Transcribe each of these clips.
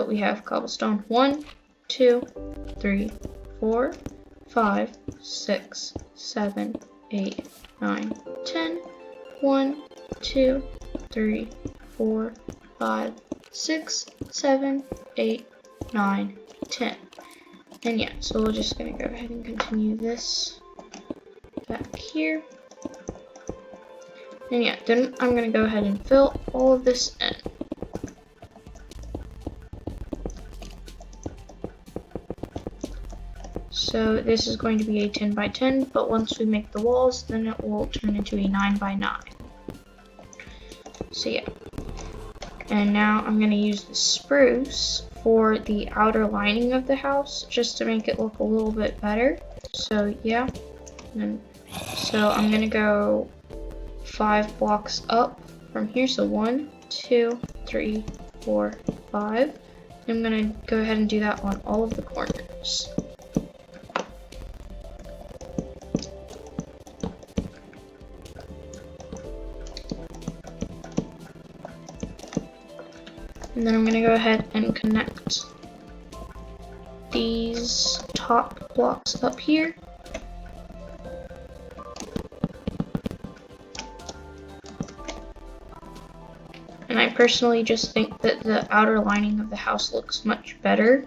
we have cobblestone 1, 2, 3, 4, 5, 6, 7, 8, 9, 10. 1, 2, 3, 4, 5, 6, 7, 8, 9, 10. And yeah, so we're just gonna go ahead and continue this back here. And yeah, then I'm gonna go ahead and fill all of this in. So this is going to be a 10 by 10, but once we make the walls, then it will turn into a 9 by 9. So yeah. And now I'm going to use the spruce for the outer lining of the house, just to make it look a little bit better. So yeah. So I'm going to go 5 blocks up from here. So 1, 2, 3, 4, 5. I'm going to go ahead and do that on all of the corners. And then I'm going to go ahead and connect these top blocks up here. And I personally just think that the outer lining of the house looks much better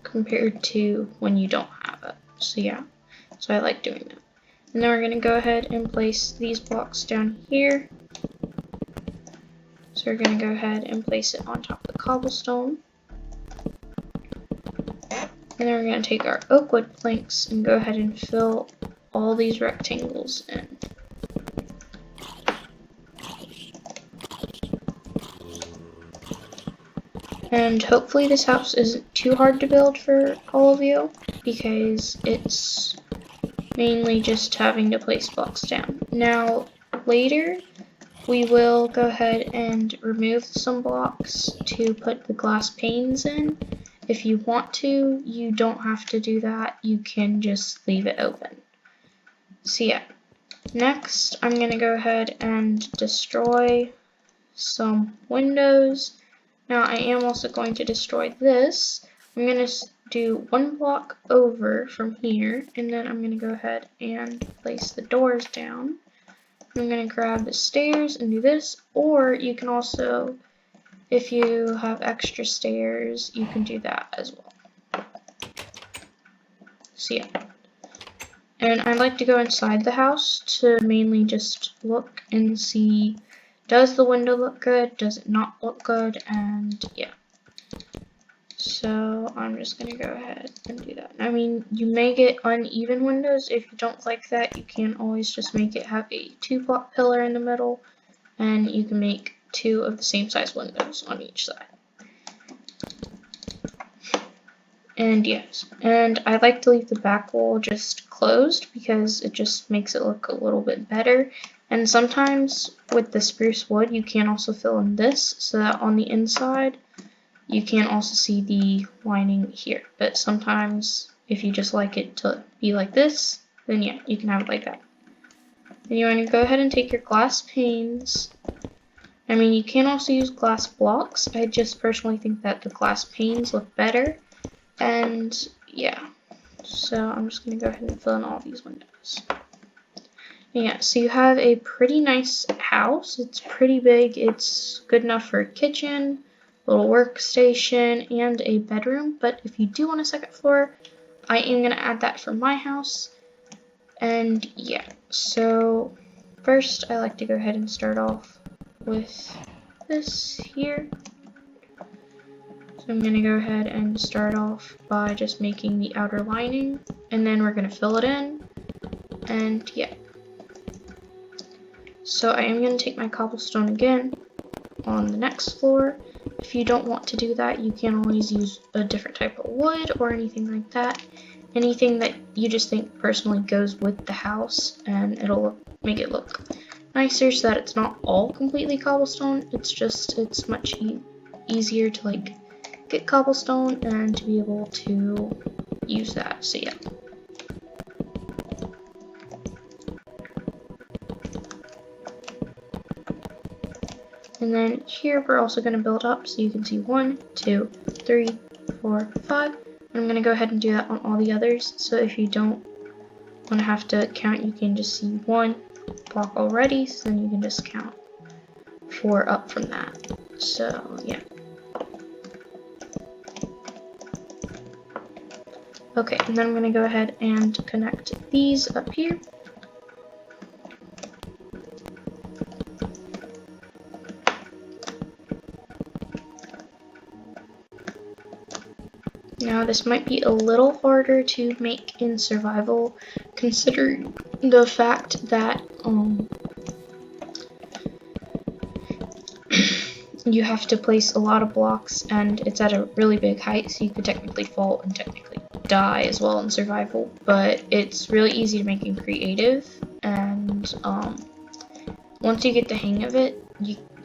compared to when you don't have it. So yeah, so I like doing that. And then we're going to go ahead and place these blocks down here. So we're going to go ahead and place it on top of the cobblestone. And then we're going to take our oak wood planks and go ahead and fill all these rectangles in. And hopefully this house isn't too hard to build for all of you, because it's mainly just having to place blocks down. Now later, we will go ahead and remove some blocks to put the glass panes in. If you want to, you don't have to do that. You can just leave it open. So yeah, next I'm going to go ahead and destroy some windows. Now I am also going to destroy this. I'm going to do 1 block over from here, and then I'm going to go ahead and place the doors down. I'm going to grab the stairs and do this, or you can also, if you have extra stairs, you can do that as well. So yeah. And I like to go inside the house to mainly just look and see, does the window look good, does it not look good, and yeah. So I'm just going to go ahead and do that. I mean, you may get uneven windows. If you don't like that, you can always just make it have a 2-block pillar in the middle, and you can make 2 of the same size windows on each side. And yes, and I like to leave the back wall just closed because it just makes it look a little bit better. And sometimes with the spruce wood, you can also fill in this so that on the inside, you can also see the lining here. But sometimes if you just like it to be like this, then yeah, you can have it like that. Then you want to go ahead and take your glass panes. I mean, you can also use glass blocks. I just personally think that the glass panes look better. And yeah, so I'm just going to go ahead and fill in all these windows. Yeah, so you have a pretty nice house. It's pretty big. It's good enough for a kitchen, little workstation, and a bedroom. But if you do want a second floor, I am going to add that for my house. And yeah, so first I like to go ahead and start off with this here. So I'm going to go ahead and start off by just making the outer lining, and then we're going to fill it in, and yeah. So I am going to take my cobblestone again on the next floor. If you don't want to do that, you can always use a different type of wood or anything like that. Anything that you just think personally goes with the house, and it'll make it look nicer so that it's not all completely cobblestone. It's much easier to like get cobblestone and to be able to use that. So yeah. And then here we're also going to build up, so you can see 1, 2, 3, 4, 5. And I'm going to go ahead and do that on all the others. So if you don't want to have to count, you can just see 1 block already. So then you can just count 4 up from that. So yeah. Okay, and then I'm going to go ahead and connect these up here. Now this might be a little harder to make in survival, considering the fact that you have to place a lot of blocks and it's at a really big height, so you could technically fall and technically die as well in survival. But it's really easy to make in creative, and once you get the hang of it,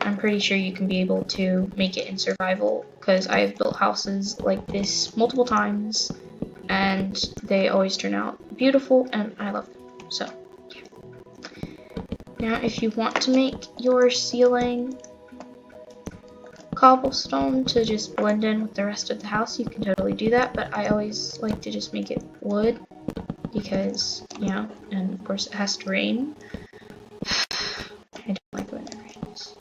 I'm pretty sure you can be able to make it in survival, because I have built houses like this multiple times and they always turn out beautiful and I love them. So yeah. Now if you want to make your ceiling cobblestone to just blend in with the rest of the house, you can totally do that, but I always like to just make it wood because, you know, and of course it has to rain. I don't like when it rains.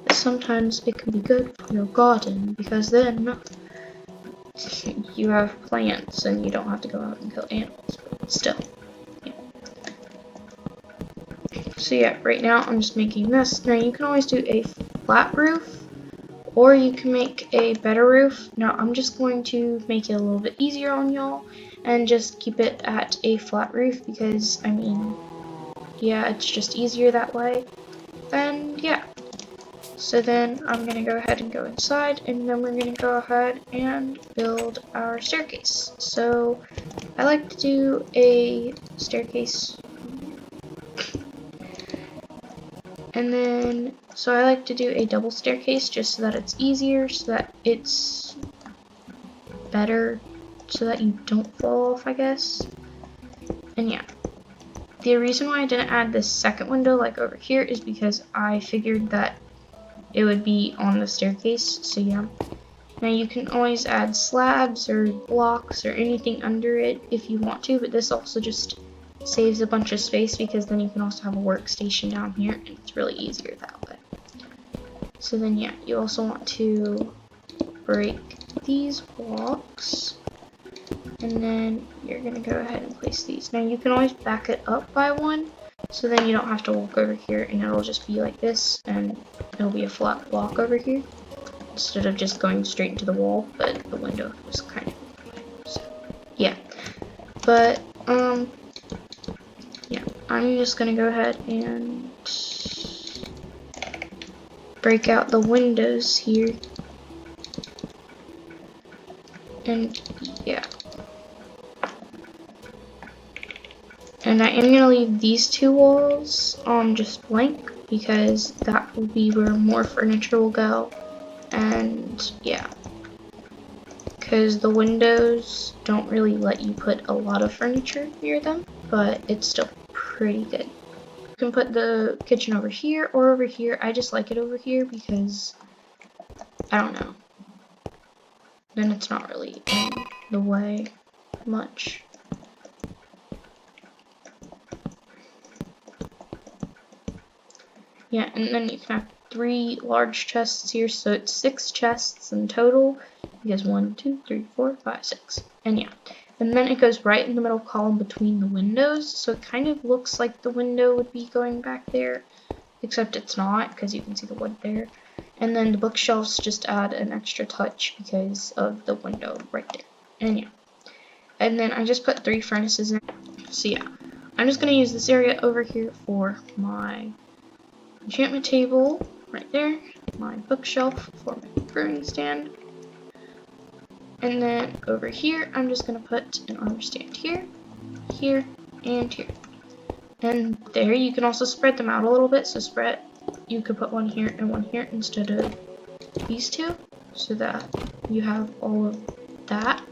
But sometimes it can be good for your garden, because then you have plants and you don't have to go out and kill animals, but still. Yeah. So yeah, right now I'm just making this. Now you can always do a flat roof, or you can make a better roof. Now I'm just going to make it a little bit easier on y'all and just keep it at a flat roof, because I mean, yeah, it's just easier that way. And yeah, so then I'm gonna go ahead and go inside, and then we're gonna go ahead and build our staircase. So I like to do a staircase, and then so I like to do a double staircase just so that it's easier, so that it's better, so that you don't fall off, I guess. And yeah, the reason why I didn't add this second window like over here is because I figured that it would be on the staircase. So yeah. Now you can always add slabs or blocks or anything under it if you want to, but this also just saves a bunch of space, because then you can also have a workstation down here and it's really easier that way. So then yeah, you also want to break these blocks, and then you're gonna go ahead and place these. Now you can always back it up by 1, so then you don't have to walk over here and it'll just be like this, and it'll be a flat block over here instead of just going straight into the wall, but the window was kind of, so yeah. But yeah, I'm just gonna go ahead and break out the windows here, and yeah. And I am going to leave these 2 walls just blank, because that will be where more furniture will go. And yeah, because the windows don't really let you put a lot of furniture near them, but it's still pretty good. You can put the kitchen over here or over here. I just like it over here because, I don't know, then it's not really in the way much. Yeah, and then you can have 3 large chests here, so it's 6 chests in total, because 1, 2, 3, 4, 5, 6, and yeah. And then it goes right in the middle column between the windows, so it kind of looks like the window would be going back there, except it's not, because you can see the wood there. And then the bookshelves just add an extra touch because of the window right there, and yeah. And then I just put 3 furnaces in, so yeah. I'm just going to use this area over here for my enchantment table right there, my bookshelf for my brewing stand, and then over here I'm just going to put an armor stand here, here, and here. And there you can also spread them out a little bit, so you could put 1 here and 1 here instead of these 2, so that you have all of that.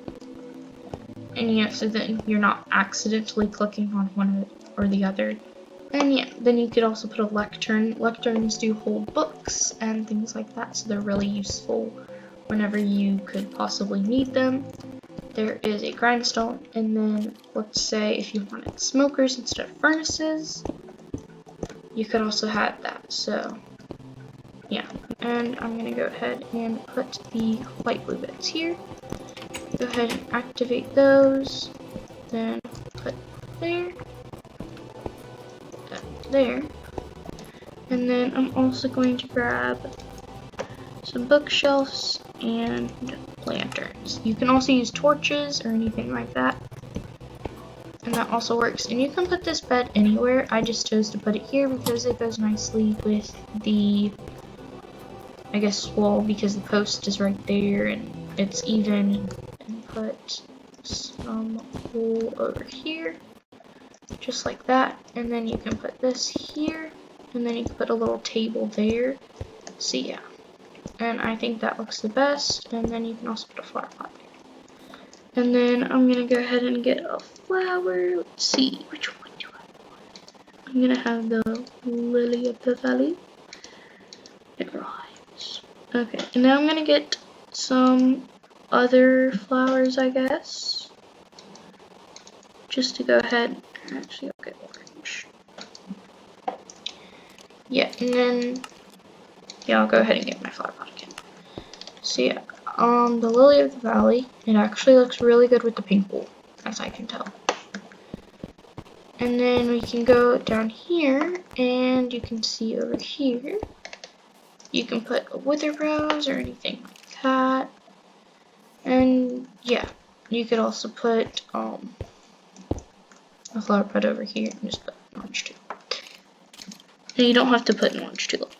And yeah, so then you're not accidentally clicking on one or the other. And yeah, then you could also put a lectern. Lecterns do hold books and things like that, so they're really useful whenever you could possibly need them. There is a grindstone, and then let's say if you wanted smokers instead of furnaces, you could also have that. So yeah, and I'm gonna go ahead and put the white blue bits here. Go ahead and activate those, then put there, there, and then I'm also going to grab some bookshelves and lanterns. You can also use torches or anything like that, and that also works. And you can put this bed anywhere. I just chose to put it here because it goes nicely with the, I guess, wall, because the post is right there and it's even. And put some wool over here, just like that. And then you can put this here, and then you can put a little table there. So yeah. And I think that looks the best. And then you can also put a flower pot there. And then I'm gonna go ahead and get a flower. Let's see, which one do I want? I'm gonna have the lily of the valley. It rhymes. Okay, and now I'm gonna get some other flowers, I guess. Just to go ahead. Actually, I'll get orange. Yeah, and then yeah, I'll go ahead and get my flower pot again. So yeah, the lily of the valley, it actually looks really good with the pink wool, as I can tell. And then we can go down here, and you can see over here, you can put a wither rose or anything like that. And yeah, you could also put a flower pot over here and just put an orange tulip. And you don't have to put an orange tulip.